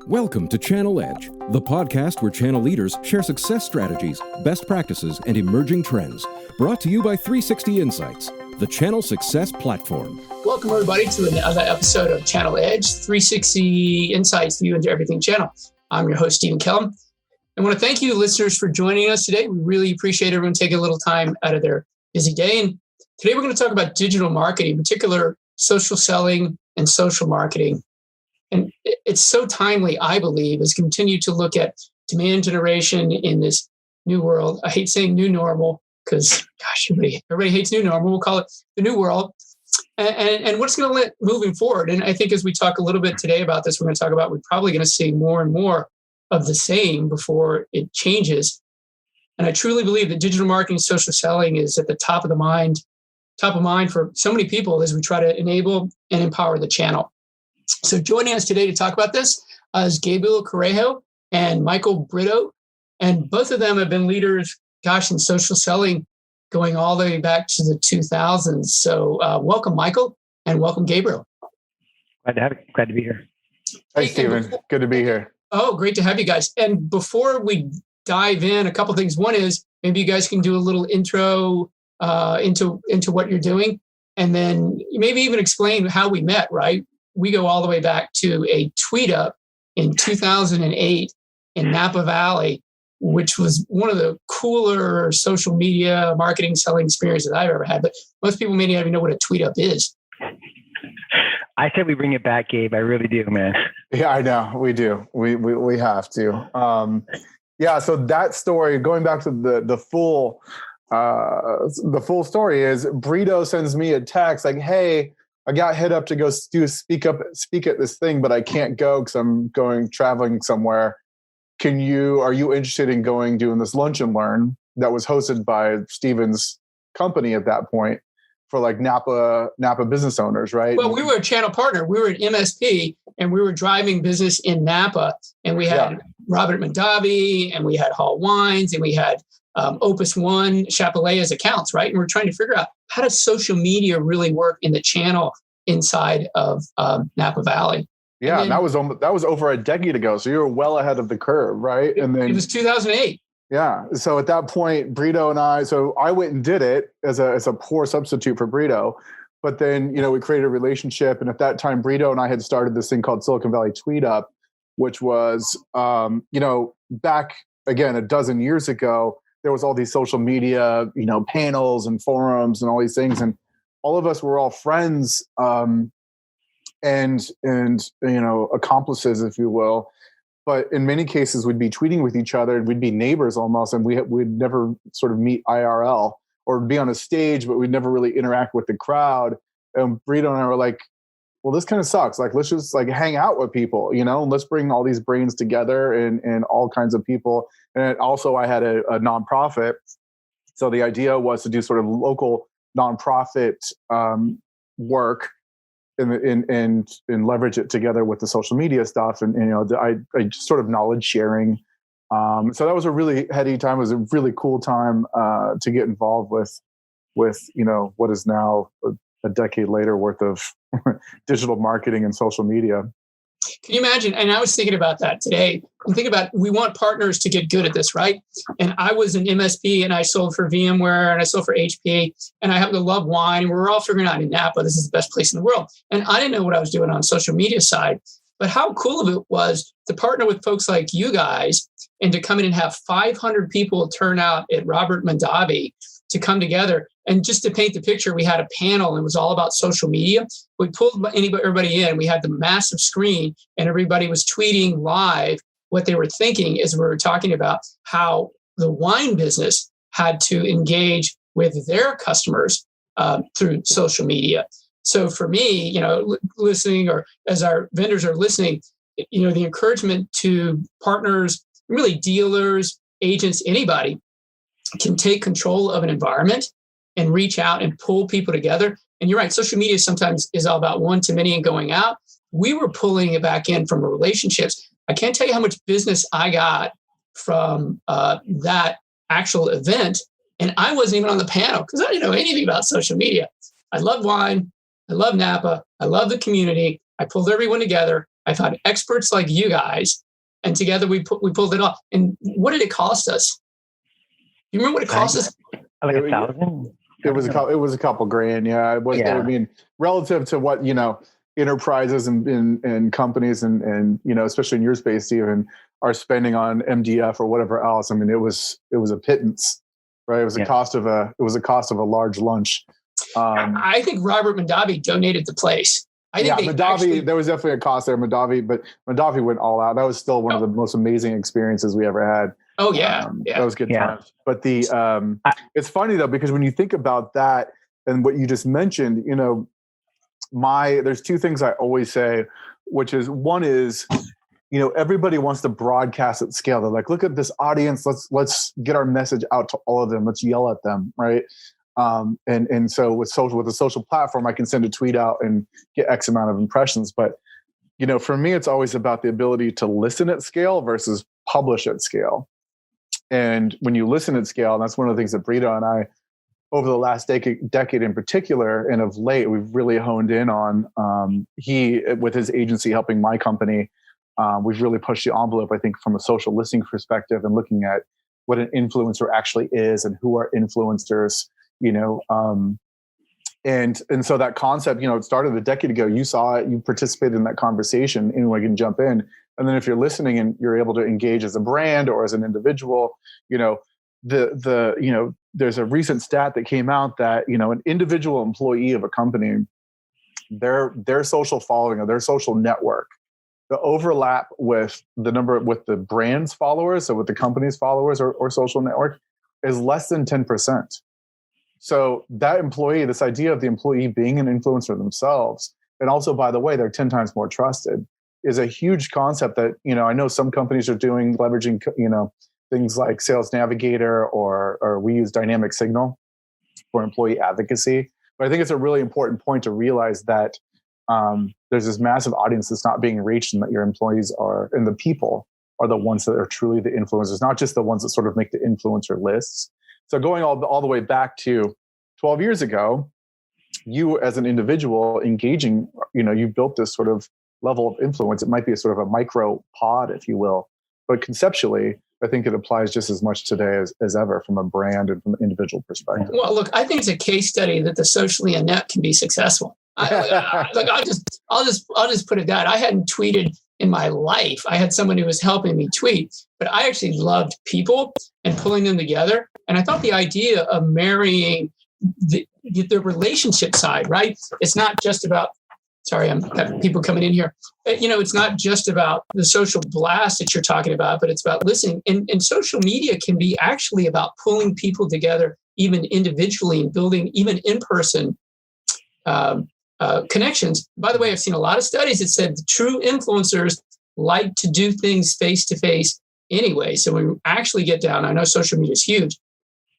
Welcome to Channel Edge, the podcast where channel leaders share success strategies, best practices, and emerging trends. Brought to you by 360 Insights, the channel success platform. Welcome, everybody, to another episode of Channel Edge, 360 Insights View into Everything channel. I'm your host, Stephen Kellum. I want to thank you, listeners, for joining us today. We really appreciate everyone taking a little time out of their busy day. And today we're going to talk about digital marketing, in particular social selling and social marketing. And it's so timely, I believe, as we continue to look at demand generation in this new world. I hate saying new normal because, gosh, everybody hates new normal. We'll call it the new world. And what's going to let moving forward. And I think as we talk a little bit today about this, we're going to talk about we're probably going to see more and more of the same before it changes. And I truly believe that digital marketing, social selling is at the top of mind for so many people as we try to enable and empower the channel. So joining us today to talk about this is Gabriel Carrejo and Michael Brito. And both of them have been leaders, in social selling going all the way back to the 2000s. So welcome, Michael, and welcome, Gabriel. Glad to be here. Hey, Stephen. Good to be here. Oh, great to have you guys. And before we dive in, a couple of things. One is maybe you guys can do a little intro into what you're doing, and then maybe even explain how we met, right? We go all the way back to a tweet up in 2008 in Napa Valley, which was one of the cooler social media marketing selling experiences I've ever had. But most people may not even know what a tweet up is. I said we bring it back, Gabe. I really do, man. Yeah, I know. We do. We have to. So that story, going back to the full story, is Brito sends me a text like, "Hey, I got hit up to go speak at this thing, but I can't go because I'm traveling somewhere. Are you interested in doing this lunch and learn that was hosted by Steven's company at that point for like Napa business owners, right?" Well, we were a channel partner. We were an MSP and we were driving business in Napa, and we had Robert Mondavi and we had Hall Wines and we had Opus One, Chapelet as accounts, right? And we're trying to figure out how does social media really work in the channel inside of Napa Valley. Yeah, and that was over a decade ago. So you were well ahead of the curve, right? And then it was 2008. Yeah. So at that point, Brito and I went and did it as a poor substitute for Brito. But then, we created a relationship. And at that time, Brito and I had started this thing called Silicon Valley Tweet Up, which was, back again, a dozen years ago, there was all these social media, panels and forums and all these things. And all of us were all friends and accomplices, if you will. But in many cases, we'd be tweeting with each other and we'd be neighbors almost. And we'd never sort of meet IRL or be on a stage, but we'd never really interact with the crowd. And Brito and I were like, well, this kind of sucks. Like, let's just hang out with people, and let's bring all these brains together and all kinds of people. And also I had a nonprofit. So the idea was to do sort of local nonprofit work and leverage it together with the social media stuff. And I just sort of knowledge sharing. So that was a really heady time. It was a really cool time to get involved with what is now a decade later worth of digital marketing and social media. Can you imagine? And I was thinking about that today. And think about, we want partners to get good at this, right? And I was an MSP and I sold for VMware and I sold for HP and I happen to love wine. And we were all figuring out in Napa, this is the best place in the world. And I didn't know what I was doing on social media side, but how cool of it was to partner with folks like you guys and to come in and have 500 people turn out at Robert Mondavi to come together. And just to paint the picture, we had a panel and it was all about social media. We pulled everybody in. We had the massive screen and everybody was tweeting live what they were thinking as we were talking about how the wine business had to engage with their customers through social media. So for me, listening, or as our vendors are listening, the encouragement to partners, really dealers, agents, anybody can take control of an environment and reach out and pull people together. And you're right, social media sometimes is all about one to many and going out. We were pulling it back in from relationships. I can't tell you how much business I got from that actual event. And I wasn't even on the panel because I didn't know anything about social media. I love wine. I love Napa. I love the community. I pulled everyone together. I've had experts like you guys, and together we pulled it off. And what did it cost us? You remember what it cost us? Like $1,000? It was a couple grand. Yeah. It was, I mean, relative to what, enterprises and companies and, especially in your space, Stephen, are spending on MDF or whatever else. I mean, it was a pittance, right? It was a cost of a large lunch. I think Robert Mondavi donated the place. Mondavi, there was definitely a cost there, but Mondavi went all out. That was still one of the most amazing experiences we ever had. Oh yeah. That was good times. But it's funny though, because when you think about that and what you just mentioned, there's two things I always say, which is one is, everybody wants to broadcast at scale. They're like, look at this audience. Let's get our message out to all of them. Let's yell at them. Right. And so with a social platform, I can send a tweet out and get X amount of impressions. But, for me, it's always about the ability to listen at scale versus publish at scale. And when you listen at scale, and that's one of the things that Brito and I, over the last decade in particular, and of late, we've really honed in on, he, with his agency helping my company, we've really pushed the envelope, I think, from a social listening perspective and looking at what an influencer actually is and who are influencers, and so that concept, it started a decade ago. You saw it, you participated in that conversation, anyone can jump in. And then if you're listening and you're able to engage as a brand or as an individual, there's a recent stat that came out that, an individual employee of a company, their social following or their social network, the overlap with the brand's followers, so with the company's followers or social network, is less than 10%. So that employee, this idea of the employee being an influencer themselves, and also, by the way, they're 10 times more trusted, is a huge concept that, I know some companies are leveraging, things like Sales Navigator or we use Dynamic Signal for employee advocacy. But I think it's a really important point to realize that there's this massive audience that's not being reached, and that your employees and the people are the ones that are truly the influencers, not just the ones that sort of make the influencer lists. So going all the way back to 12 years ago, you as an individual engaging, you built this sort of level of influence. It might be a sort of a micro pod, if you will, but conceptually, I think it applies just as much today as ever from a brand and from an individual perspective. Well, look, I think it's a case study that the socially inept can be successful. I'll just put it that I hadn't tweeted in my life. I had someone who was helping me tweet, but I actually loved people and pulling them together. And I thought the idea of marrying the relationship side, right? It's not just about, sorry, I'm having people coming in here. It's not just about the social blast that you're talking about, but it's about listening. And social media can be actually about pulling people together, even individually, and building even in-person connections. By the way, I've seen a lot of studies that said the true influencers like to do things face-to-face anyway. So when we actually get down, I know social media is huge.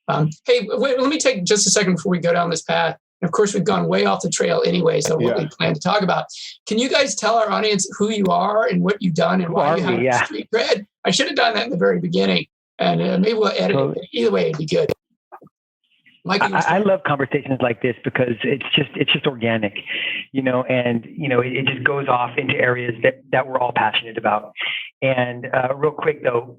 Hey, wait, let me take just a second before we go down this path. And of course, we've gone way off the trail anyway, so what we plan to talk about. Can you guys tell our audience who you are and what you've done and why you have street cred? I should have done that in the very beginning, and maybe we'll edit it. But either way, it'd be good. Michael, I love conversations like this because it's just organic, and it just goes off into areas that we're all passionate about. And real quick though,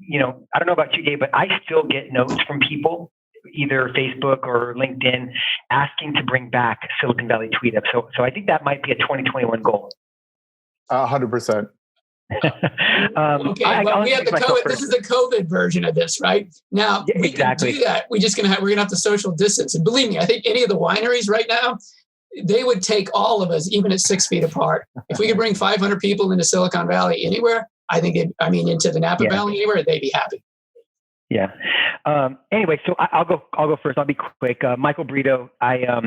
I don't know about you, Gabe, but I still get notes from people, either Facebook or LinkedIn, asking to bring back Silicon Valley Tweet Up. So I think that might be a 2021 goal. 100%. Okay, well, we have the COVID. This is the COVID version of this, right? Now we can do that. We're gonna have to social distance. And believe me, I think any of the wineries right now, they would take all of us, even at 6 feet apart. If we could bring 500 people into Silicon Valley anywhere, into the Napa Valley anywhere, they'd be happy. Yeah. Anyway, so I'll go first. I'll be quick. Michael Brito. I've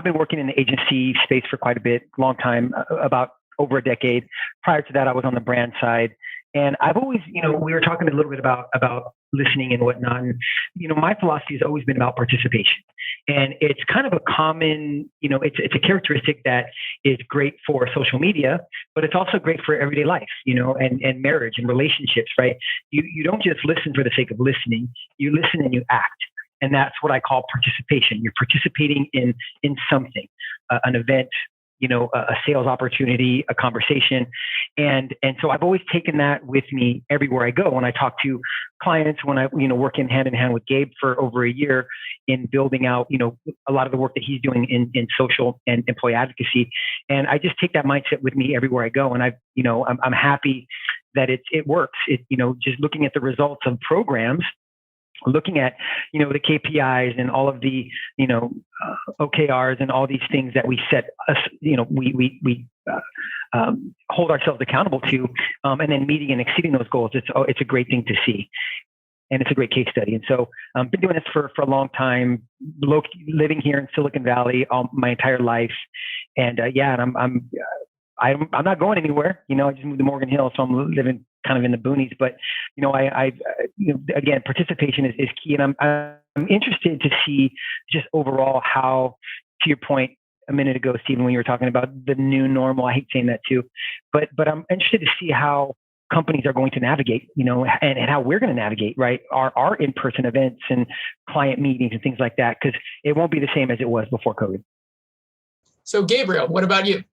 been working in the agency space for quite a bit, long time, about over a decade. Prior to that, I was on the brand side, and I've always, we were talking a little bit about listening and whatnot. And, my philosophy has always been about participation, and it's kind of a common, it's a characteristic that is great for social media, but it's also great for everyday life, and marriage and relationships, right? You don't just listen for the sake of listening. You listen and you act. And that's what I call participation. You're participating in something, an event, a sales opportunity, a conversation. And so I've always taken that with me everywhere I go. When I talk to clients, when I, working hand in hand with Gabe for over a year in building out, a lot of the work that he's doing in social and employee advocacy. And I just take that mindset with me everywhere I go. And I'm happy that it works. Just looking at the results of programs, looking at, the KPIs and all of the, OKRs and all these things that we set us, we hold ourselves accountable to, and then meeting and exceeding those goals. It's a great thing to see. And it's a great case study. And so I've been doing this for a long time, living here in Silicon Valley my entire life. And I'm not going anywhere. I just moved to Morgan Hill, so I'm living kind of in the boonies. But again, participation is key, and I'm interested to see just overall how, to your point a minute ago, Stephen, when you were talking about the new normal. I hate saying that too, but I'm interested to see how companies are going to navigate, and how we're going to navigate, right? Our in-person events and client meetings and things like that, because it won't be the same as it was before COVID. So Gabriel, what about you?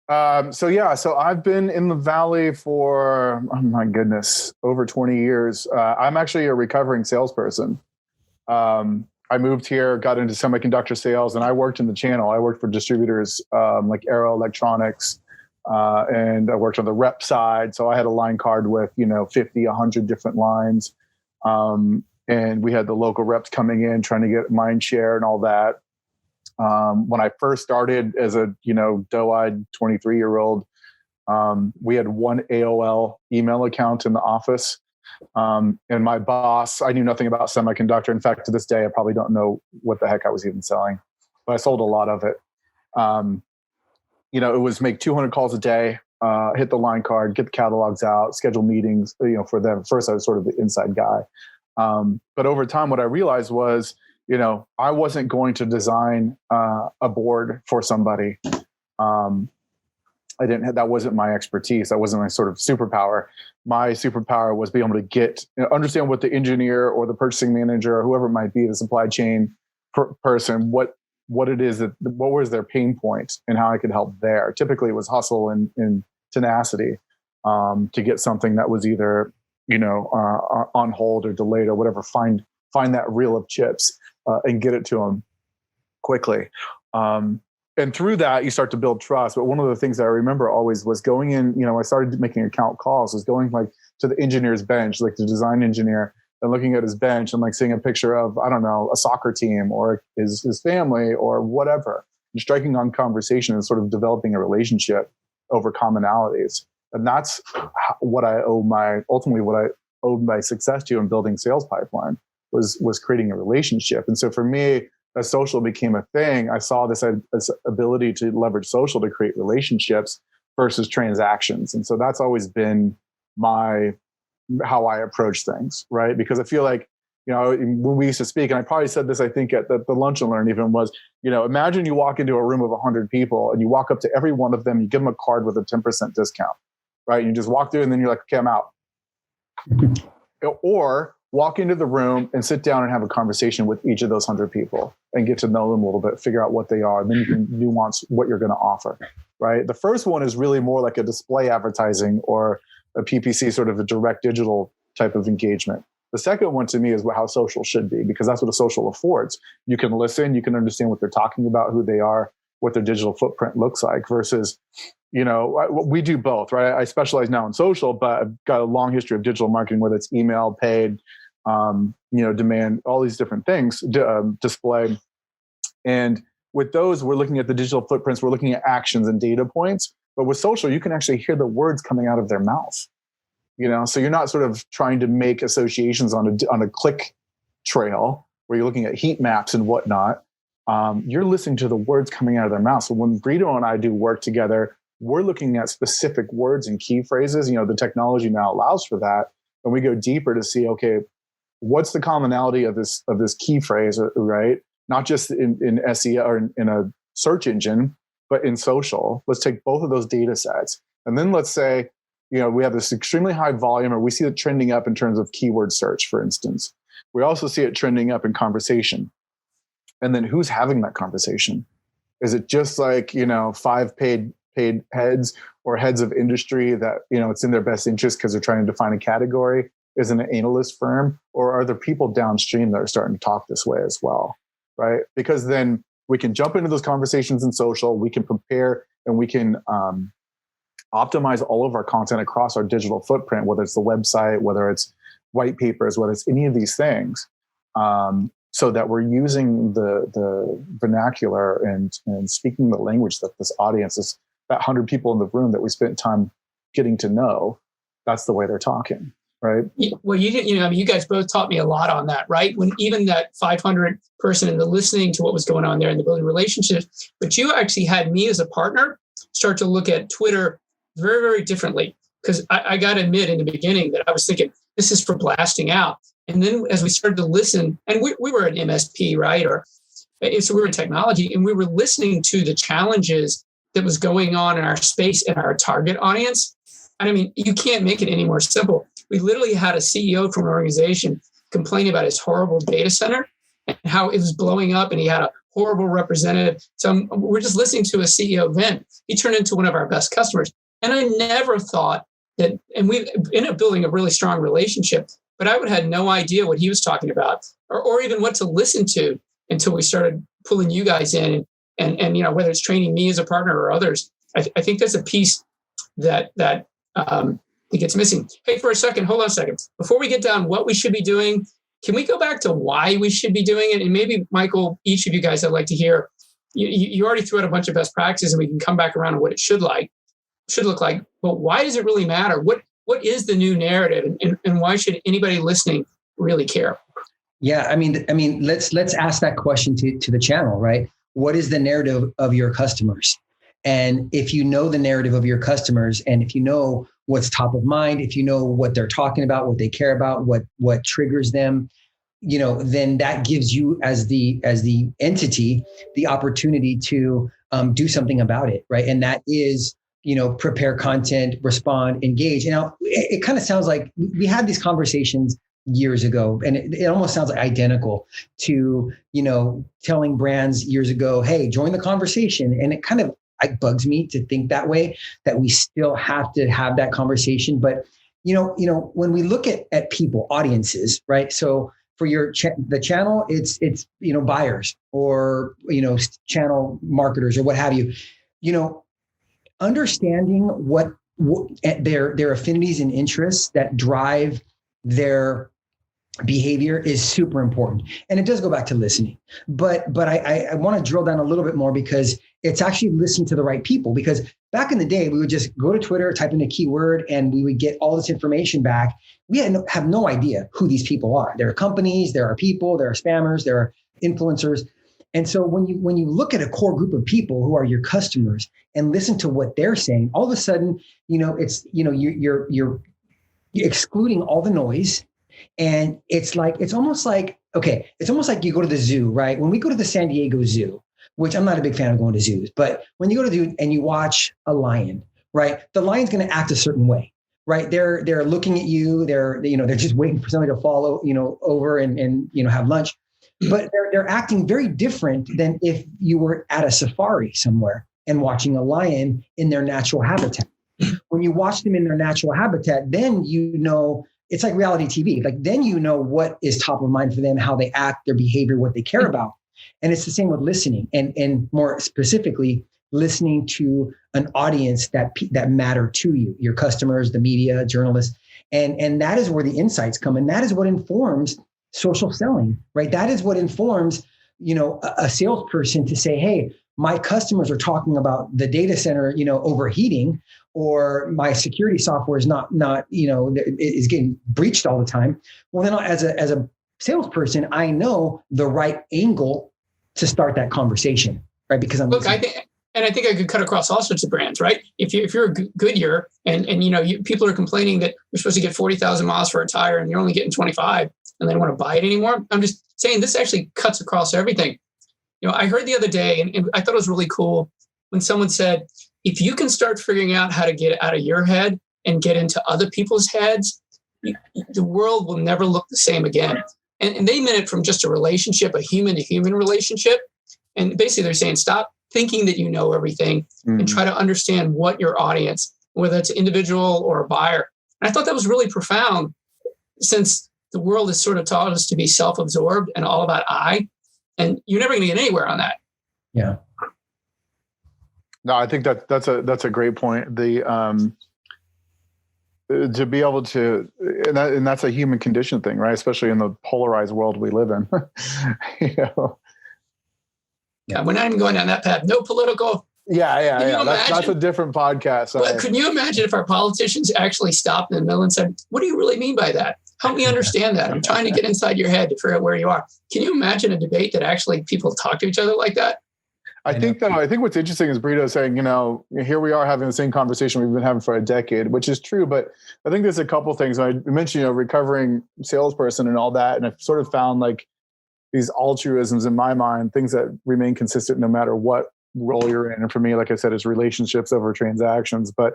So I've been in the Valley for, oh my goodness, over 20 years. I'm actually a recovering salesperson. I moved here, got into semiconductor sales, and I worked in the channel. I worked for distributors like Arrow Electronics, and I worked on the rep side. So I had a line card with, 50, 100 different lines. And we had the local reps coming in, trying to get mind share and all that. When I first started as a, doe-eyed 23-year-old, we had one AOL email account in the office. And my boss, I knew nothing about semiconductor. In fact, to this day, I probably don't know what the heck I was even selling, but I sold a lot of it. It was make 200 calls a day, hit the line card, get the catalogs out, schedule meetings, for them. First, I was sort of the inside guy. But over time, what I realized was, I wasn't going to design a board for somebody. That wasn't my expertise. That wasn't my sort of superpower. My superpower was being able to understand what the engineer or the purchasing manager or whoever it might be, the supply chain person, what was their pain point and how I could help there. Typically it was hustle and tenacity to get something that was either, on hold or delayed or whatever, find that reel of chips and get it to them quickly. And through that, you start to build trust. But one of the things that I remember always was going in, I started making account calls, was going like to the engineer's bench, like the design engineer, and looking at his bench and like seeing a picture of, I don't know, a soccer team or his family or whatever, and striking on conversation and sort of developing a relationship over commonalities. And that's what I owe my success to in building sales pipeline was creating a relationship. And so for me, as social became a thing, I saw this ability to leverage social to create relationships versus transactions. And so that's always been how I approach things, right? Because I feel like, when we used to speak, and I probably said this, I think at the lunch and learn even was, imagine you walk into a room of 100 people and you walk up to every one of them, you give them a card with a 10% discount, right? And you just walk through and then you're like, okay, I'm out. Or walk into the room and sit down and have a conversation with each of those 100 people and get to know them a little bit, figure out what they are, and then you can nuance what you're going to offer, right? The first one is really more like a display advertising or a PPC, sort of a direct digital type of engagement. The second one to me is how social should be, because that's what a social affords. You can listen, you can understand what they're talking about, who they are, what their digital footprint looks like versus, we do both, right? I specialize now in social, but I've got a long history of digital marketing, whether it's email, paid, demand, all these different things, display. And with those, we're looking at the digital footprints, we're looking at actions and data points. But with social, you can actually hear the words coming out of their mouth. So you're not sort of trying to make associations on a click trail where you're looking at heat maps and whatnot. You're listening to the words coming out of their mouth. So when Brito and I do work together, we're looking at specific words and key phrases. The technology now allows for that. And we go deeper to see, okay, what's the commonality of this key phrase, right? Not just in SEO or in a search engine, but in social. Let's take both of those data sets. And then let's say, we have this extremely high volume, or we see it trending up in terms of keyword search, for instance. We also see it trending up in conversation. And then who's having that conversation? Is it just like, 5 paid heads or heads of industry that, it's in their best interest because they're trying to define a category? Is it an analyst firm, or are there people downstream that are starting to talk this way as well? Right? Because then we can jump into those conversations in social, we can prepare, and we can optimize all of our content across our digital footprint, whether it's the website, whether it's white papers, whether it's any of these things, so that we're using the vernacular and speaking the language that this audience is, that 100 people in the room that we spent time getting to know, that's the way they're talking. Right. Well, you guys both taught me a lot on that, right? When even that 500 person and the listening to what was going on there and the building relationships, but you actually had me as a partner start to look at Twitter very, very differently. Because I got to admit in the beginning that I was thinking, this is for blasting out. And then as we started to listen, and we were an MSP, right? So we were in technology, and we were listening to the challenges that was going on in our space and our target audience. And I mean, you can't make it any more simple. We literally had a CEO from an organization complaining about his horrible data center and how it was blowing up, and he had a horrible representative. So we're just listening to a CEO vent. He turned into one of our best customers. And I never thought that, and we ended up building a really strong relationship, but I would have had no idea what he was talking about or even what to listen to until we started pulling you guys in and whether it's training me as a partner or others. I think that's a piece that gets missing. Hey, for a second, hold on a second. Before we get down what we should be doing, can we go back to why we should be doing it? And maybe, Michael, each of you guys, I'd like to hear, you already threw out a bunch of best practices, and we can come back around to what it should look like. But why does it really matter? What is the new narrative, and why should anybody listening really care? Yeah, I mean, let's ask that question to the channel, right? What is the narrative of your customers? And if you know the narrative of your customers, and if you know what's top of mind, if you know what they're talking about, what they care about, what triggers them, then that gives you as the entity the opportunity to do something about it, right? And that is, prepare content, respond, engage. Now, it kind of sounds like we had these conversations years ago, and it almost sounds like identical to, telling brands years ago, hey, join the conversation. And it kind of bugs me to think that way, that we still have to have that conversation. But, when we look at people, audiences, right? So for the channel, it's buyers or, channel marketers or what have you, understanding what their affinities and interests that drive their behavior is super important. And it does go back to listening. But I want to drill down a little bit more, because it's actually listening to the right people. Because back in the day, we would just go to Twitter, type in a keyword, and we would get all this information back. We have no idea who these people are. There are companies, there are people, there are spammers, there are influencers. And so when you look at a core group of people who are your customers and listen to what they're saying, all of a sudden, you're excluding all the noise. And it's almost like you go to the zoo, right? When we go to the San Diego Zoo, which I'm not a big fan of going to zoos, but when you go to the zoo and you watch a lion, right? The lion's going to act a certain way, right? They're looking at you. They're just waiting for somebody to follow, over and have lunch. But they're acting very different than if you were at a safari somewhere and watching a lion in their natural habitat. When you watch them in their natural habitat, then it's like reality TV. Like then what is top of mind for them, how they act, their behavior, what they care about. And it's the same with listening, and more specifically, listening to an audience that matter to you, your customers, the media, journalists, and that is where the insights come, and that is what informs social selling, right? That is what informs, a salesperson to say, hey, my customers are talking about the data center, overheating, or my security software is not, is getting breached all the time. Well, then as a salesperson, I know the right angle to start that conversation, right? Because I'm I think I could cut across all sorts of brands, right? If you're a Goodyear and people are complaining that you're supposed to get 40,000 miles for a tire and you're only getting 25, and they don't want to buy it anymore. I'm just saying this actually cuts across everything. I heard the other day, and I thought it was really cool when someone said, if you can start figuring out how to get out of your head and get into other people's heads, the world will never look the same again. And they meant it from just a relationship, a human to human relationship. And basically they're saying, stop thinking that you know everything, and try to understand what your audience, whether it's individual or a buyer. And I thought that was really profound, since the world has sort of taught us to be self-absorbed and all about I, and you're never going to get anywhere on that. Yeah. No, I think that's a great point. To be able to, and that's a human condition thing, right? Especially in the polarized world we live in. Yeah, we're not even going down that path. No political. Yeah. That's a different podcast. But could you imagine if our politicians actually stopped in the middle and said, "What do you really mean by that? Help me understand that. I'm trying to get inside your head to figure out where you are." Can you imagine a debate that actually people talk to each other like that? I think what's interesting is Brito saying, here we are having the same conversation we've been having for a decade, which is true. But I think there's a couple things. I mentioned, recovering salesperson and all that. And I've sort of found like these altruisms in my mind, things that remain consistent no matter what role you're in. And for me, like I said, it's relationships over transactions. But,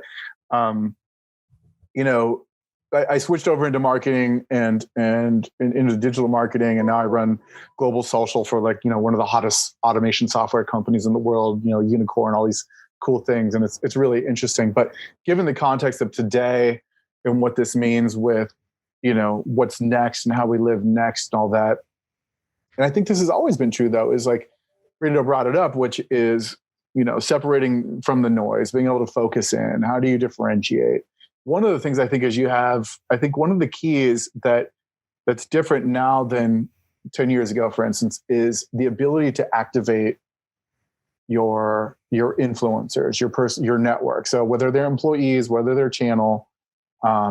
I switched over into marketing and into digital marketing, and now I run global social for one of the hottest automation software companies in the world, Unicorn, all these cool things. And it's really interesting. But given the context of today and what this means with, what's next and how we live next and all that. And I think this has always been true, though, is like Brito brought it up, which is, separating from the noise, being able to focus in. How do you differentiate? One of the things I think is one of the keys that's different now than 10 years ago, for instance, is the ability to activate your influencers, your network. So whether they're employees, whether they're channel,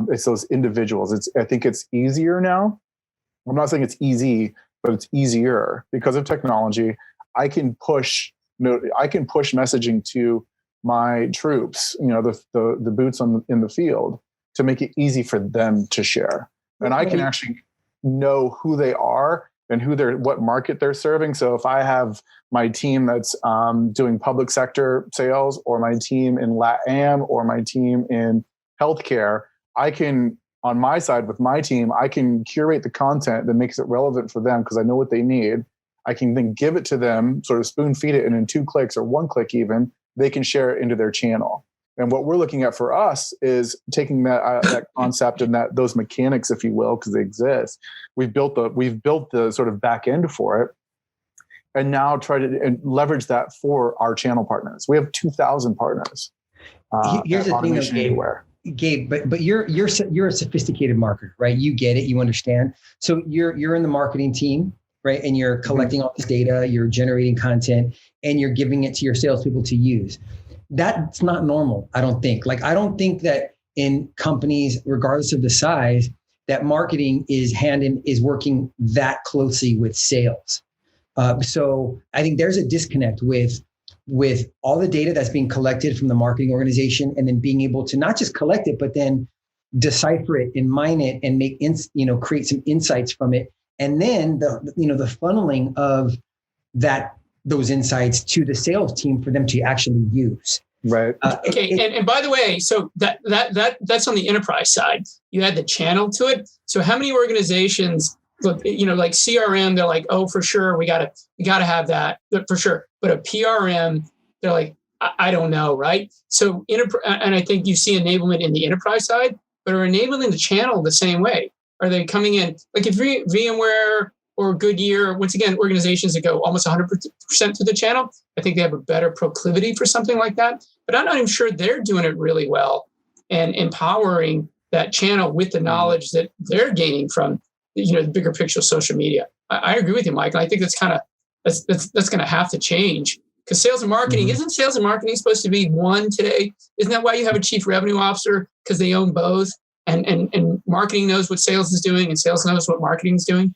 it's those individuals. I think it's easier now. I'm not saying it's easy, but it's easier because of technology. I can push messaging to my troops, the boots in the field, to make it easy for them to share. And I can actually know who they are and what market they're serving. So if I have my team that's doing public sector sales, or my team in LATAM, or my team in healthcare, I can, on my side with my team, I can curate the content that makes it relevant for them because I know what they need. I can then give it to them, sort of spoon feed it, and in 2 clicks or 1 click even, they can share it into their channel. And what we're looking at for us is taking that concept and those mechanics, if you will, because they exist. We've built the sort of back end for it, and now try to leverage that for our channel partners. We have 2,000 partners. Here's the thing, though, Gabe, but you're a sophisticated marketer, right? You get it, you understand. So you're in the marketing team, right? And you're collecting all this data, you're generating content, and you're giving it to your salespeople to use. That's not normal, I don't think. I don't think that in companies, regardless of the size, that marketing is working that closely with sales. So I think there's a disconnect with all the data that's being collected from the marketing organization, and then being able to not just collect it, but then decipher it and mine it and make create some insights from it. And then the funneling of those insights to the sales team for them to actually use. Right. And by the way, so that's on the enterprise side. You add the channel to it. So how many organizations look, like CRM, they're like, oh, for sure, we gotta have that for sure. But a PRM, they're like, I don't know, right? So and I think you see enablement in the enterprise side, but are enabling the channel the same way? Are they coming in like if VMware or Goodyear, once again, organizations that go almost 100% to the channel, I think they have a better proclivity for something like that. But I'm not even sure they're doing it really well and empowering that channel with the knowledge that they're gaining from the bigger picture of social media. I agree with you, Michael. I think that's going to have to change, because sales and marketing, isn't sales and marketing supposed to be one today? Isn't that why you have a chief revenue officer? Because they own both, and marketing knows what sales is doing and sales knows what marketing is doing.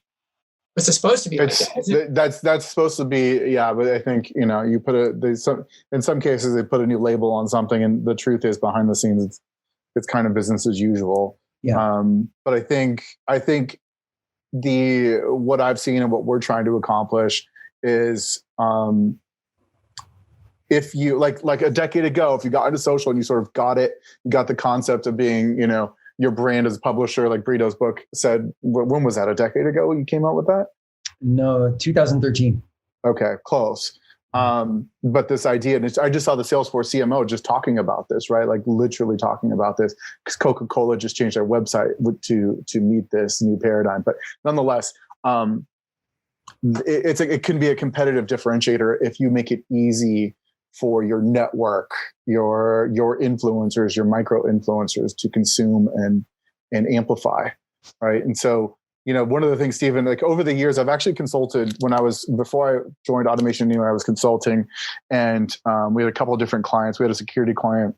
It's supposed to be like that, isn't it? That's supposed to be, yeah. But I think you put in some cases they put a new label on something, and the truth is behind the scenes it's kind of business as usual. Yeah. But I think what I've seen and what we're trying to accomplish is if you like a decade ago, if you got into social and you sort of got it, you got the concept of being your brand as a publisher, like Brito's book said. When was that? A decade ago you came out with that? No, 2013. Okay, close. But this idea, and I just saw the Salesforce CMO just talking about this, right? Like literally talking about this, because Coca-Cola just changed their website to meet this new paradigm. But nonetheless, it can be a competitive differentiator if you make it easy for your network, your influencers, your micro influencers to consume and amplify, right? And so, one of the things, Stephen, like over the years, I've actually consulted before I joined Automation Neo, I was consulting, and we had a couple of different clients. We had a security client,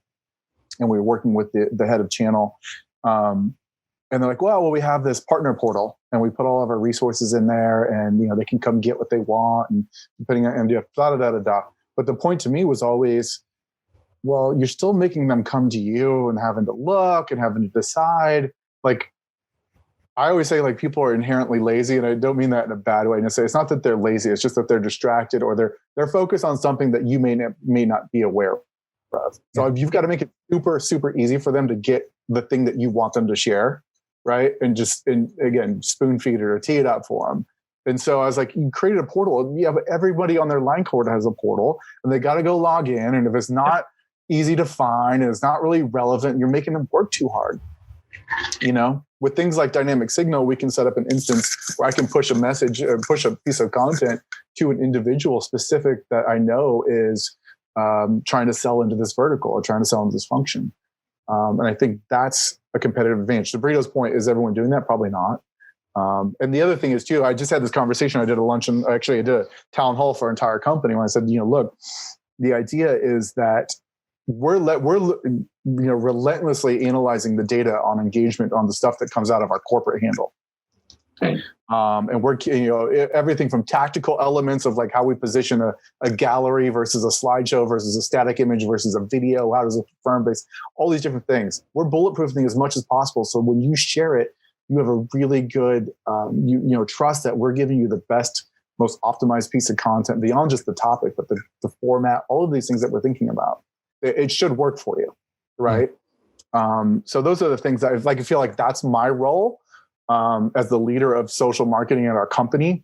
and we were working with the head of channel. And they're like, well, we have this partner portal, and we put all of our resources in there, and they can come get what they want, and depending on MDF, da. But the point to me was always, well, you're still making them come to you and having to look and having to decide. Like, I always say, like, people are inherently lazy, and I don't mean that in a bad way. And I say it's not that they're lazy; it's just that they're distracted, or they're focused on something that you may not be aware of. So you've got to make it super, super easy for them to get the thing that you want them to share, right? And again, spoon feed it or tee it up for them. And so I was like, you created a portal. Yeah, but everybody on their line cord has a portal, and they got to go log in. And if it's not easy to find and it's not really relevant, you're making them work too hard. With things like dynamic signal, we can set up an instance where I can push a message or push a piece of content to an individual specific that I know is trying to sell into this vertical or trying to sell into this function. And I think that's a competitive advantage. To Brito's point, is everyone doing that? Probably not. And the other thing is too, I just had this conversation. I did a lunch, and actually I did a town hall for our entire company when I said, look, the idea is that we're relentlessly analyzing the data on engagement on the stuff that comes out of our corporate handle. Okay. And we're, everything from tactical elements of like how we position a gallery versus a slideshow versus a static image versus a video. How does it firm base? All these different things. We're bulletproofing as much as possible. So when you share it, you have a really good, trust that we're giving you the best, most optimized piece of content beyond just the topic, but the format, all of these things that we're thinking about. It should work for you, right? So those are the things that I feel like that's my role as the leader of social marketing at our company.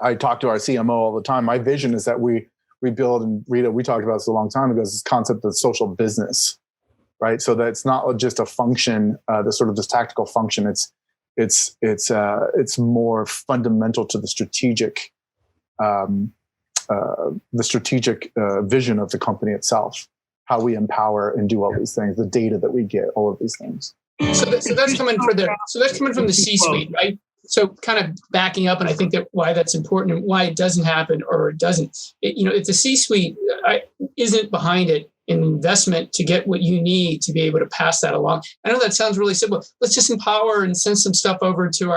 I talk to our CMO all the time. My vision is that we build, and Rita, we talked about this a long time ago, this concept of social business, right? So that it's not just a function, the sort of this tactical function. It's more fundamental to the strategic vision of the company itself. How we empower and do all these things, the data that we get, all of these things. So that's coming from the C-suite, right? So kind of backing up, and I think that why that's important and why it doesn't happen or it doesn't. If the C-suite isn't behind it in investment to get what you need to be able to pass that along. I know that sounds really simple. Let's just empower and send some stuff over to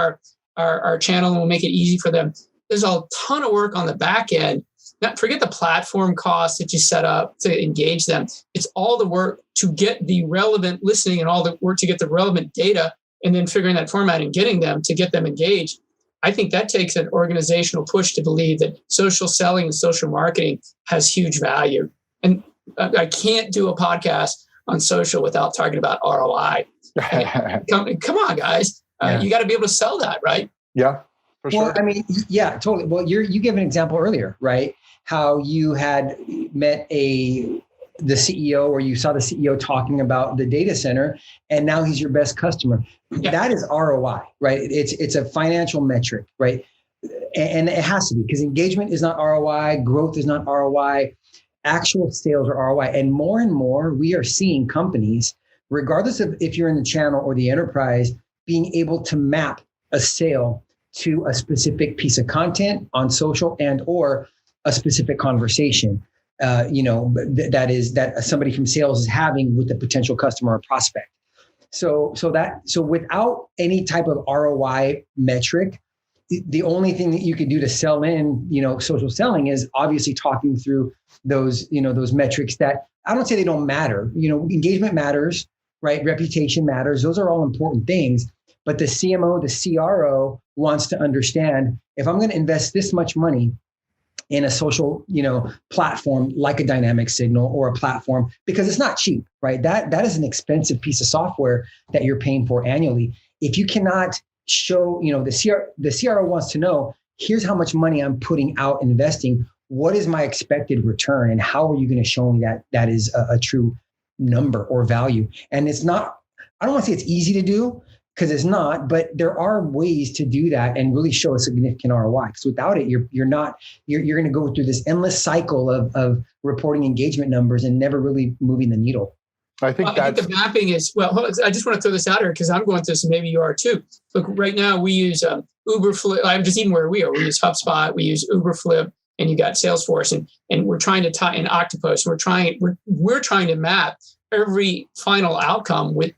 our channel, and we'll make it easy for them. There's a ton of work on the back end. Not forget the platform costs that you set up to engage them. It's all the work to get the relevant listening and all the work to get the relevant data, and then figuring that format and getting them to get them engaged. I think that takes an organizational push to believe that social selling and social marketing has huge value. And I can't do a podcast on social without talking about ROI. Come on, guys. You got to be able to sell that, right? Yeah. For sure. Well, I mean, yeah, totally. Well, you gave an example earlier, right? How you had met the CEO, or you saw the CEO talking about the data center, and now he's your best customer. Yeah. That is ROI, right? It's a financial metric, right? And it has to be, because engagement is not ROI, growth is not ROI, actual sales are ROI. And more we are seeing companies, regardless of if you're in the channel or the enterprise, being able to map a sale to a specific piece of content on social and or a specific conversation, that somebody from sales is having with a potential customer or prospect. So without any type of ROI metric, the only thing that you could do to sell in, social selling is obviously talking through those metrics that I don't say they don't matter. Engagement matters, right? Reputation matters. Those are all important things. But the CMO, the CRO wants to understand, if I'm going to invest this much money in a social, platform like a dynamic signal or a platform, because it's not cheap, right? That is an expensive piece of software that you're paying for annually. If you cannot show, the CRO wants to know, here's how much money I'm putting out investing. what is my expected return, and how are you going to show me that is a true number or value? And it's not, I don't want to say it's easy to do, because it's not, but there are ways to do that and really show a significant ROI. Because without it, you're going to go through this endless cycle of reporting engagement numbers and never really moving the needle. I think the mapping is, I just want to throw this out here because I'm going through this, and maybe you are too. Look, right now we use Uberflip. I'm just even where we are. We use HubSpot, we use Uberflip, and you got Salesforce, and we're trying to tie in Octopus. We're trying to map every final outcome with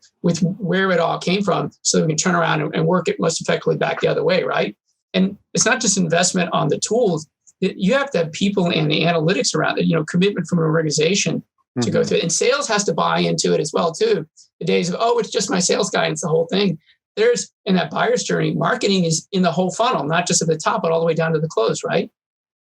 where it all came from, so we can turn around and work it most effectively back the other way, right? And it's not just investment on the tools. You have to have people and the analytics around it, commitment from an organization to go through it. And sales has to buy into it as well, too. The days of, it's just my sales guy, and it's the whole thing. There's, in that buyer's journey, marketing is in the whole funnel, not just at the top, but all the way down to the close, right?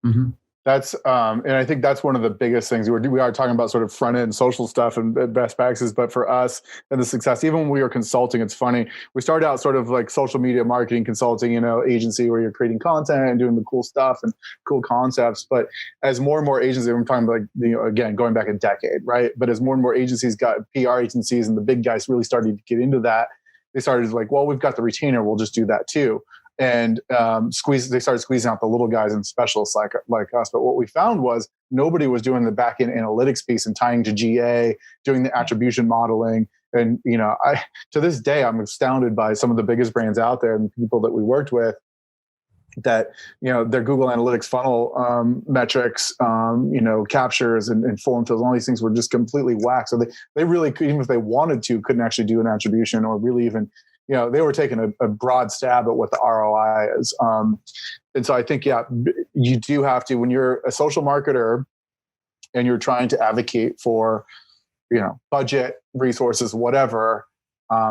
Mm-hmm. That's, and I think that's one of the biggest things. We are talking about sort of front end social stuff and best practices, but for us and the success, even when we were consulting, it's funny. We started out sort of like social media marketing consulting, agency where you're creating content and doing the cool stuff and cool concepts. But as more and more agencies, I'm talking about, again, going back a decade, right? But as more and more agencies got PR agencies and the big guys really started to get into that, they started like, well, we've got the retainer, we'll just do that too. And they started squeezing out the little guys and specialists like us. But what we found was nobody was doing the back end analytics piece and tying to GA, doing the attribution modeling. And to this day, I'm astounded by some of the biggest brands out there and people that we worked with that their Google Analytics funnel metrics, captures and form fills, all these things were just completely whacked. So they really, even if they wanted to, couldn't actually do an attribution or really even. They were taking a broad stab at what the ROI is. And so I think, you do have to, when you're a social marketer and you're trying to advocate for, budget, resources, whatever,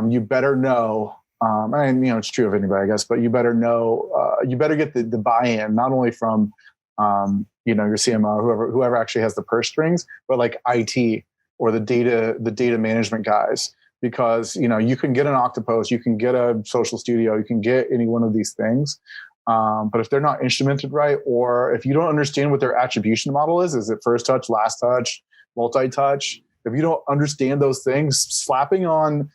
you better know, it's true of anybody, I guess, but you better know, you better get the buy-in, not only from, your CMO, whoever actually has the purse strings, but like IT or the data management guys. Because, you can get an Octopus, you can get a Social Studio, you can get any one of these things. But if they're not instrumented right, or if you don't understand what their attribution model is it first touch, last touch, multi-touch? If you don't understand those things, slapping on,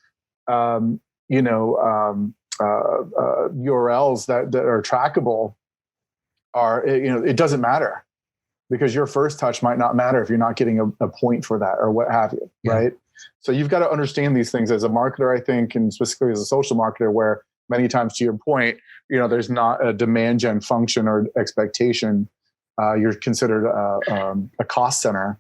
URLs that are trackable it doesn't matter. Because your first touch might not matter if you're not getting a point for that or what have you, right? So you've got to understand these things as a marketer, I think, and specifically as a social marketer, where many times, to your point, there's not a demand gen function or expectation. You're considered a cost center,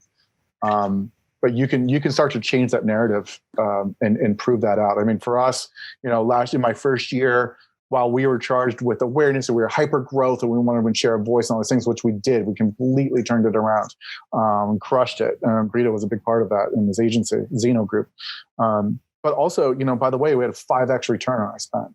but you can start to change that narrative and prove that out. I mean, for us, last year, my first year, while we were charged with awareness and we were hyper growth and we wanted to share a voice and all those things, which we did, we completely turned it around and crushed it. Brito was a big part of that in his agency, Zeno Group. But also, by the way, we had a 5x return on our spend.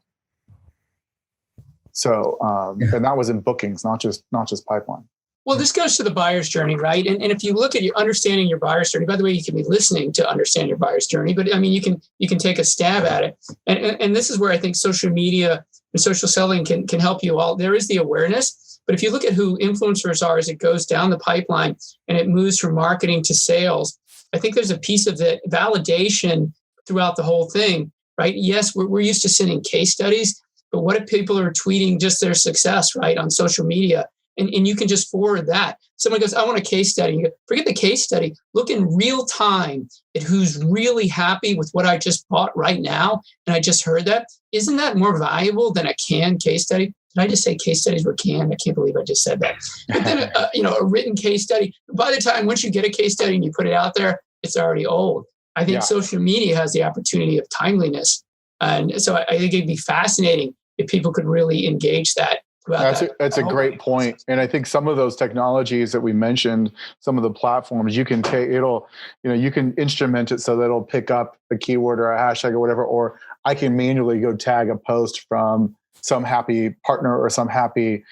So, and that was in bookings, not just pipeline. Well, this goes to the buyer's journey, right? And if you look at your understanding your buyer's journey, by the way, you can be listening to understand your buyer's journey, but I mean, you can take a stab at it. And this is where I think social media and social selling can help you all. There is the awareness, but if you look at who influencers are as it goes down the pipeline and it moves from marketing to sales, I think there's a piece of the validation throughout the whole thing, right? Yes, we're used to sending case studies, but what if people are tweeting just their success, right, on social media? And you can just forward that. Someone goes, I want a case study. You go, forget the case study. Look in real time at who's really happy with what I just bought right now. And I just heard that. Isn't that more valuable than a canned case study? Did I just say case studies were canned? I can't believe I just said that. But then, a written case study, by the time, once you get a case study and you put it out there, it's already old. I think social media has the opportunity of timeliness. And so I think it'd be fascinating if people could really engage that. That's a great point. And I think some of those technologies that we mentioned, some of the platforms, you can take, you can instrument it so that it'll pick up a keyword or a hashtag or whatever, or I can manually go tag a post from some happy partner or some happy,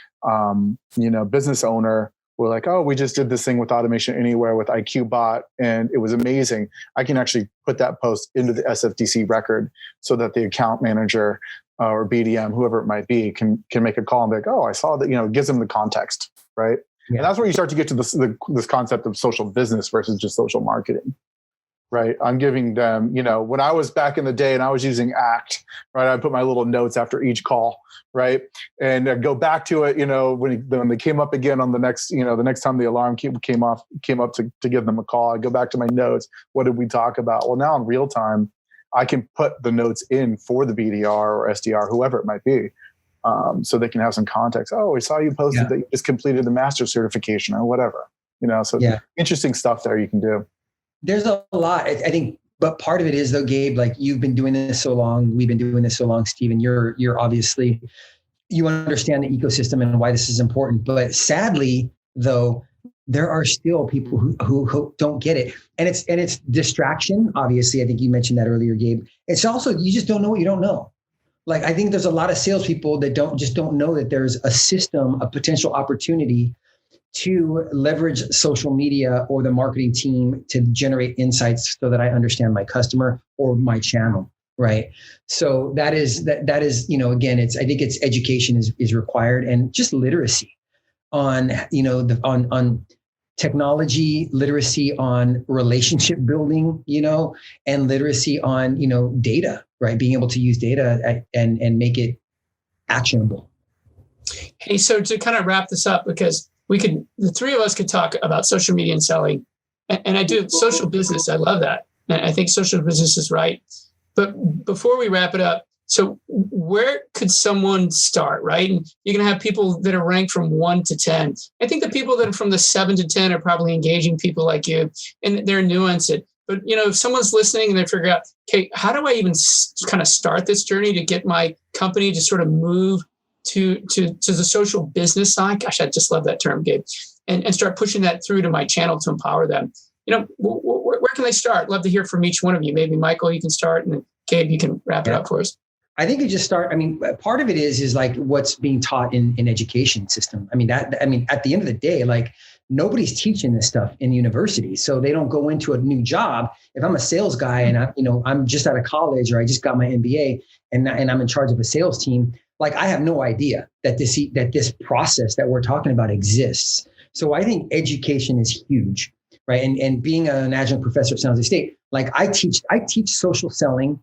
business owner. We're like, oh, we just did this thing with Automation Anywhere with IQ Bot, and it was amazing. I can actually put that post into the SFDC record so that the account manager or BDM, whoever it might be, can make a call and be like, oh, I saw that, it gives them the context, right? And that's where you start to get to this concept of social business versus just social marketing, right? I'm giving them, when I was back in the day and I was using Act, right? I put my little notes after each call, right? And I'd go back to it, when they came up again on the next time the alarm came up to give them a call, I go back to my notes. What did we talk about? Well, now in real time, I can put the notes in for the BDR or SDR, whoever it might be. So they can have some context. Oh, we saw you posted that you just completed the master certification or whatever, interesting stuff there you can do. There's a lot, I think, but part of it is though, Gabe, like you've been doing this so long, we've been doing this so long, Steve, and you're obviously, you understand the ecosystem and why this is important. But sadly though, there are still people who don't get it. And it's distraction. Obviously, I think you mentioned that earlier, Gabe. It's also, you just don't know what you don't know. Like, I think there's a lot of salespeople that don't know that there's a system, a potential opportunity to leverage social media or the marketing team to generate insights so that I understand my customer or my channel. Right. So that is, again, I think it's education is required, and just literacy on, on technology, literacy on relationship building, and literacy on, data, right? Being able to use data and make it actionable. Hey, so to kind of wrap this up, because the three of us could talk about social media and selling, and I do social business. I love that. And I think social business is right. But before we wrap it up, so where could someone start, right? And you're going to have people that are ranked from 1 to 10. I think the people that are from the 7 to 10 are probably engaging people like you, and they're nuanced. But, if someone's listening and they figure out, okay, how do I even kind of start this journey to get my company to sort of move to the social business side? Gosh, I just love that term, Gabe. And start pushing that through to my channel to empower them. Where can they start? Love to hear from each one of you. Maybe Michael, you can start, and Gabe, you can wrap it up for us. I think you just start. Part of it is like what's being taught in education system. At the end of the day, like nobody's teaching this stuff in university, so they don't go into a new job. If I'm a sales guy and I'm just out of college, or I just got my MBA and I'm in charge of a sales team, like I have no idea that this process that we're talking about exists. So I think education is huge, right? And being an adjunct professor at San Jose State, like I teach social selling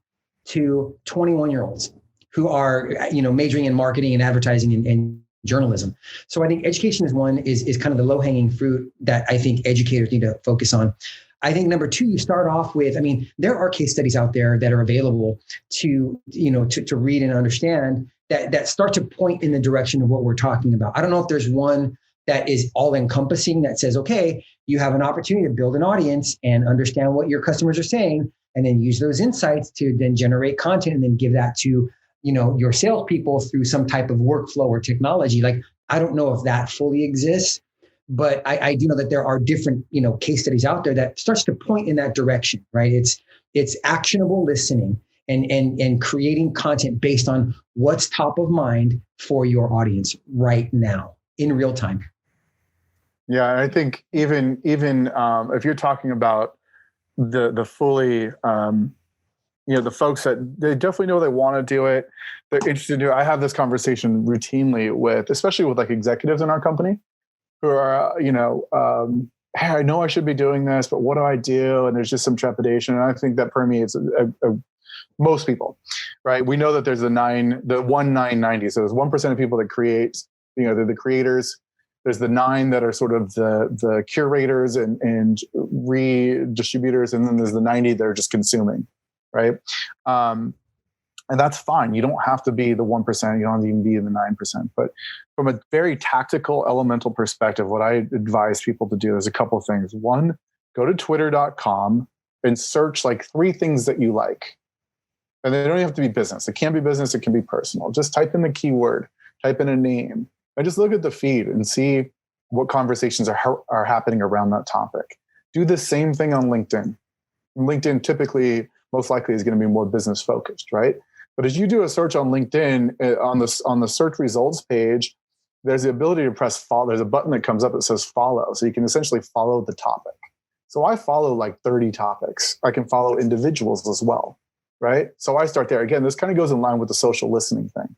to 21-year-olds who are, majoring in marketing and advertising and journalism. So I think education is kind of the low-hanging fruit that I think educators need to focus on. I think number 2, you start off with, there are case studies out there that are available to read and understand that start to point in the direction of what we're talking about. I don't know if there's one that is all encompassing that says, okay, you have an opportunity to build an audience and understand what your customers are saying, and then use those insights to then generate content and then give that to, your salespeople through some type of workflow or technology. Like, I don't know if that fully exists, but I do know that there are different, case studies out there that starts to point in that direction, right? It's actionable listening and creating content based on what's top of mind for your audience right now in real time. Yeah, I think even if you're talking about the fully, the folks that they definitely know they want to do it, they're interested in it. I have this conversation routinely especially with like executives in our company who are, hey, I know I should be doing this, but what do I do? And there's just some trepidation. And I think that permeates most people, right? We know that there's the 1-9-90. So there's 1% of people that create, they're the creators. There's the 9 that are sort of the curators and redistributors. And then there's the 90 that are just consuming, right? And that's fine. You don't have to be the 1%. You don't have to even be in the 9%. But from a very tactical, elemental perspective, what I advise people to do is a couple of things. 1, go to twitter.com and search like 3 things that you like. And they don't have to be business. It can be business. It can be personal. Just type in the keyword, type in a name, and just look at the feed and see what conversations are happening around that topic. Do the same thing on LinkedIn. LinkedIn typically, most likely, is going to be more business focused, right? But as you do a search on LinkedIn, on the search results page, there's the ability to press follow. There's a button that comes up that says follow. So you can essentially follow the topic. So I follow like 30 topics. I can follow individuals as well, right? So I start there. Again, this kind of goes in line with the social listening thing.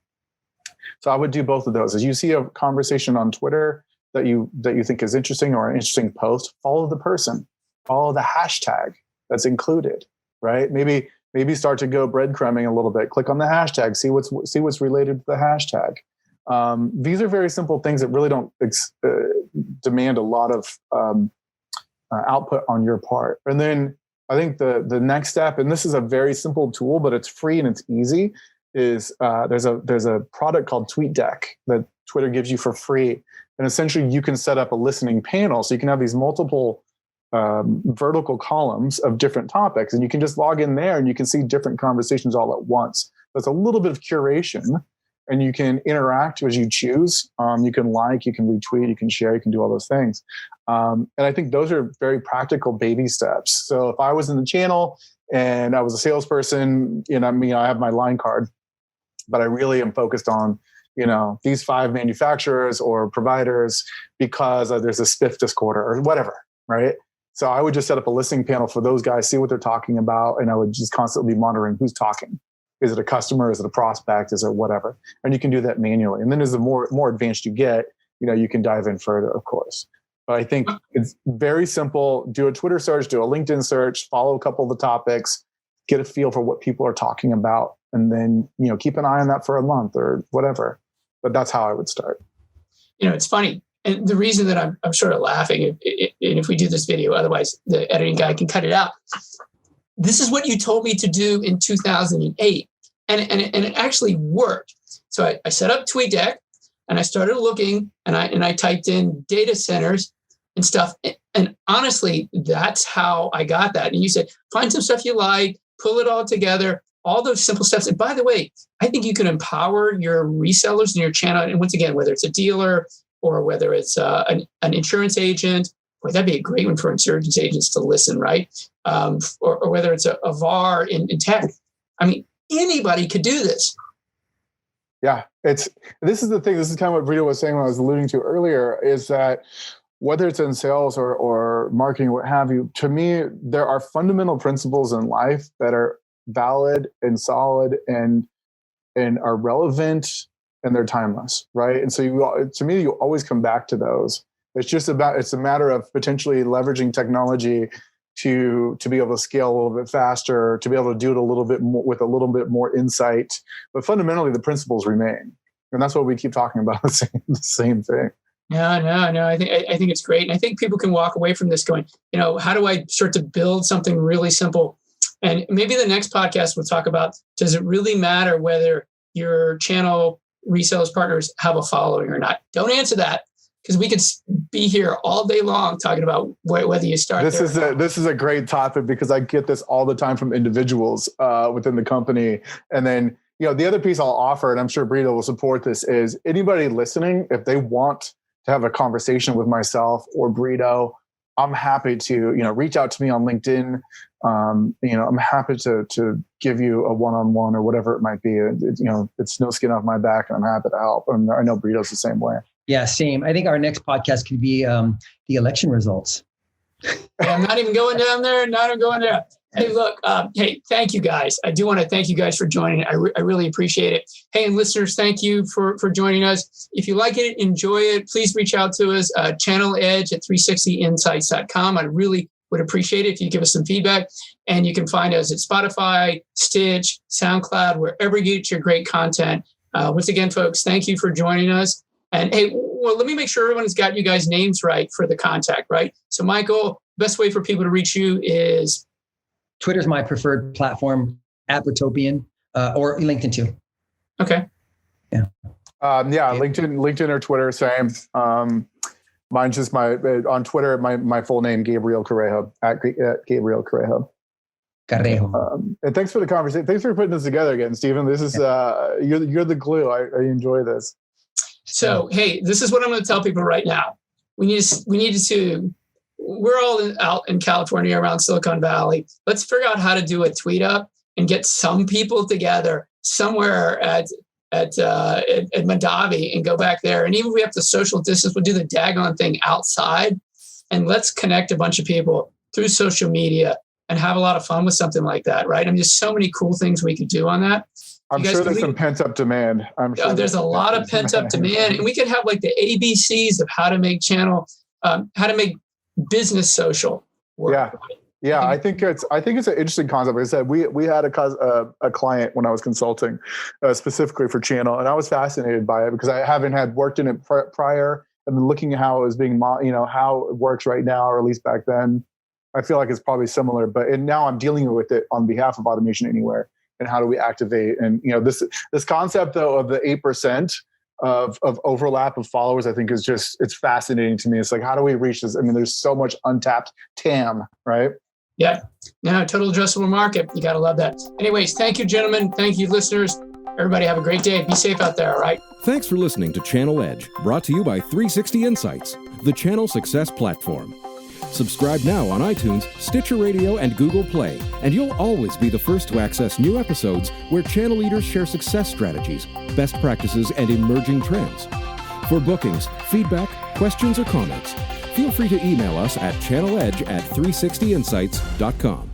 So I would do both of those. As you see a conversation on Twitter, that you think is interesting or an interesting post, follow the person, follow the hashtag that's included, right? Maybe start to go breadcrumbing a little bit. Click on the hashtag, see what's related to the hashtag. These are very simple things that really don't demand a lot of output on your part. And then I think the next step, and this is a very simple tool, but it's free and it's easy, is there's a product called TweetDeck that Twitter gives you for free. And essentially you can set up a listening panel. So you can have these multiple vertical columns of different topics, and you can just log in there and you can see different conversations all at once. That's a little bit of curation, and you can interact as you choose. You can like, you can retweet, you can share, you can do all those things. And I think those are very practical baby steps. So if I was in the channel and I was a salesperson, I have my line card, but I really am focused on, these 5 manufacturers or providers because there's a spiff this quarter or whatever, right? So I would just set up a listening panel for those guys, see what they're talking about, and I would just constantly be monitoring who's talking. Is it a customer? Is it a prospect? Is it whatever? And you can do that manually. And then as the more advanced you get, you can dive in further, of course. But I think it's very simple. Do a Twitter search, do a LinkedIn search, follow a couple of the topics, get a feel for what people are talking about, and then keep an eye on that for a month or whatever. But that's how I would start. It's funny. And the reason that I'm sort of laughing, and if we do this video, otherwise the editing guy can cut it out. This is what you told me to do in 2008. And it actually worked. So I set up TweetDeck and I started looking and I typed in data centers and stuff. And honestly, that's how I got that. And you said, find some stuff you like, pull it all together, all those simple steps. And by the way, I think you can empower your resellers in your channel. And once again, whether it's a dealer or whether it's an insurance agent, boy, that'd be a great one for insurance agents to listen, right? Or whether it's a VAR in tech. I mean, anybody could do this. Yeah, this is the thing. This is kind of what Brito was saying when I was alluding to earlier, is that whether it's in sales or marketing, what have you, to me, there are fundamental principles in life that are valid and solid and are relevant, and they're timeless, right? And so to me, you always come back to those. It's a matter of potentially leveraging technology to be able to scale a little bit faster, to be able to do it a little bit more with a little bit more insight. But fundamentally, the principles remain. And that's what we keep talking about, the same thing. No. I think it's great. And I think people can walk away from this going, how do I start to build something really simple? And maybe the next podcast we'll talk about, does it really matter whether your channel resellers partners have a following or not? Don't answer that, because we could be here all day long talking about whether you start. This is a great topic, because I get this all the time from individuals within the company. And then, the other piece I'll offer, and I'm sure Brito will support this, is anybody listening, if they want to have a conversation with myself or Brito, I'm happy to, reach out to me on LinkedIn. I'm happy to give you a one-on-one or whatever it might be. It's no skin off my back, and I'm happy to help. And I know Brito's the same way. Yeah, same. I think our next podcast could be the election results. I'm not even going down there. Hey, look, thank you guys. I do want to thank you guys for joining. I really appreciate it. Hey, and listeners, thank you for joining us. If you like it, enjoy it, please reach out to us, channeledge@360insights.com. I really would appreciate it if you give us some feedback. And you can find us at Spotify, Stitch, SoundCloud, wherever you get your great content. Once again, folks, thank you for joining us. And hey, well, let me make sure everyone's got you guys' names right for the contact, right? So, Michael, best way for people to reach you is? Twitter's my preferred platform, @Bertopian, or LinkedIn too. Okay. Yeah. LinkedIn or Twitter, same. Mine's just on Twitter, my full name, Gabriel Carrejo, at Gabriel Carrejo. And thanks for the conversation. Thanks for putting this together again, Stephen. This is you're the glue. I enjoy this. So, hey, this is what I'm going to tell people right now. We're all out in California around Silicon Valley. Let's figure out how to do a tweet up and get some people together somewhere at Mondavi and go back there. And even if we have to social distance, we'll do the daggone thing outside, and let's connect a bunch of people through social media and have a lot of fun with something like that, right? I mean, there's so many cool things we could do on that. I'm sure there's some pent up demand. I'm sure there's a lot of pent up demand, and we could have like the ABCs of how to make how to make business social work. Yeah, I think it's an interesting concept. Like I said, we had a client when I was consulting specifically for channel, and I was fascinated by it because I haven't had worked in it prior. I've been looking at how it was being, how it works right now, or at least back then. I feel like it's probably similar, and now I'm dealing with it on behalf of Automation Anywhere, and how do we activate? And this concept though of the 8% of overlap of followers, I think it's fascinating to me. It's like, how do we reach this? I mean, there's so much untapped TAM, right? Yeah. No, total addressable market. You got to love that. Anyways, thank you, gentlemen. Thank you, listeners. Everybody have a great day. Be safe out there. All right. Thanks for listening to Channel Edge, brought to you by 360 Insights, the channel success platform. Subscribe now on iTunes, Stitcher Radio, and Google Play, and you'll always be the first to access new episodes where channel leaders share success strategies, best practices, and emerging trends. For bookings, feedback, questions, or comments, feel free to email us at channeledge@360insights.com.